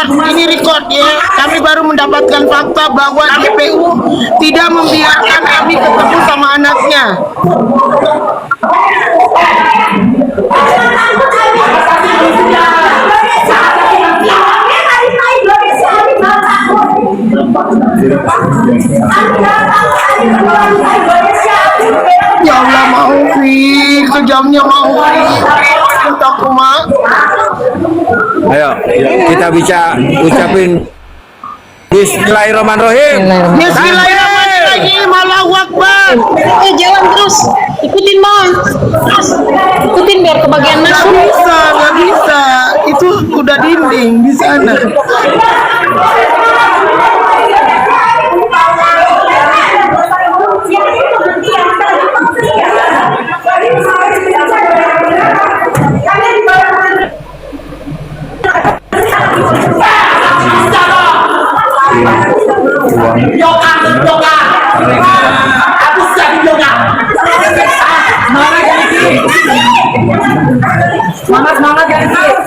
record ya. Kami baru mendapatkan fakta bahwa JPU tidak membiarkan Ami ketemu sama anaknya. Ya Allah, Maufik, sejamnya Maufik. Aku mah. Ayo, kita bisa ucapin Bismillahirrahmanirrahim. Bismillahirrahmanirrahim. Allahu Akbar. Jalan terus, ikutin Bang. Ikutin biar kebagian Nggak masuk. bisa, nggak bisa. Itu udah dinding di sana. Semangat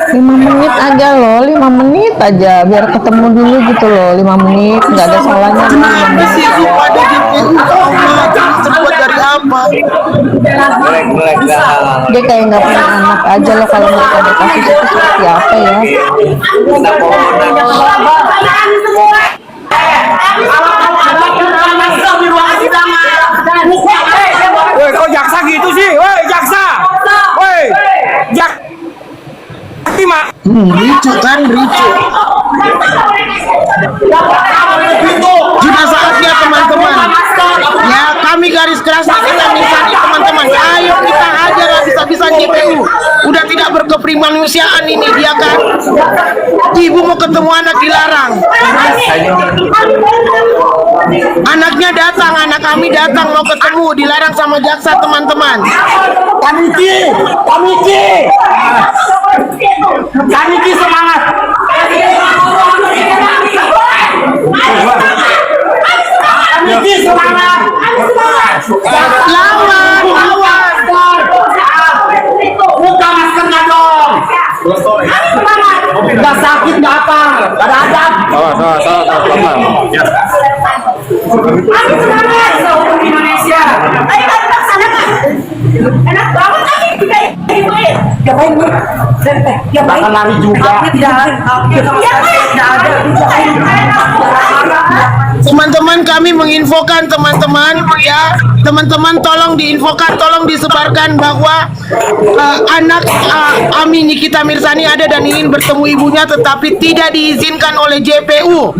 5 menit aja loh, 5 menit aja biar ketemu dulu gitu loh, 5 menit nggak ada salahnya. Kenapa sih itu pada JPU? Allah, terbuat dari apa? Dia kayak nggak punya anak aja loh, kalau mereka ada kasus itu seperti apa ya. Woi, kok jaksa gitu sih? Woi, jaksa. Woi, Ricu kan, ricu. Sudah saatnya teman-teman. Ya, kami garis keras kita misalnya teman-teman. Ayo kita hajar habis-habisan JPU. Udah tidak berkemanusiaan ini dia kan. Ibu mau ketemu anak dilarang. Anaknya datang, anak kami datang mau ketemu dilarang sama jaksa teman-teman. Kamiki semangat. Kamiki semangat. Lawan. Buka maskernya dong. Gak sakit gak apa. Ada adab. Indonesia. Enak banget Bahkan lari juga. Teman-teman, kami menginfokan teman-teman ya, teman-teman tolong diinfokan, tolong disebarkan bahwa anak Ami Nikita Mirzani ada dan ingin bertemu ibunya tetapi tidak diizinkan oleh JPU.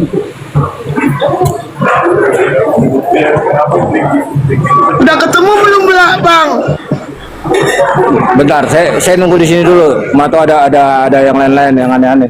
Udah ketemu belum Bang? bentar, saya nunggu di sini dulu. Atau ada yang lain-lain yang aneh-aneh.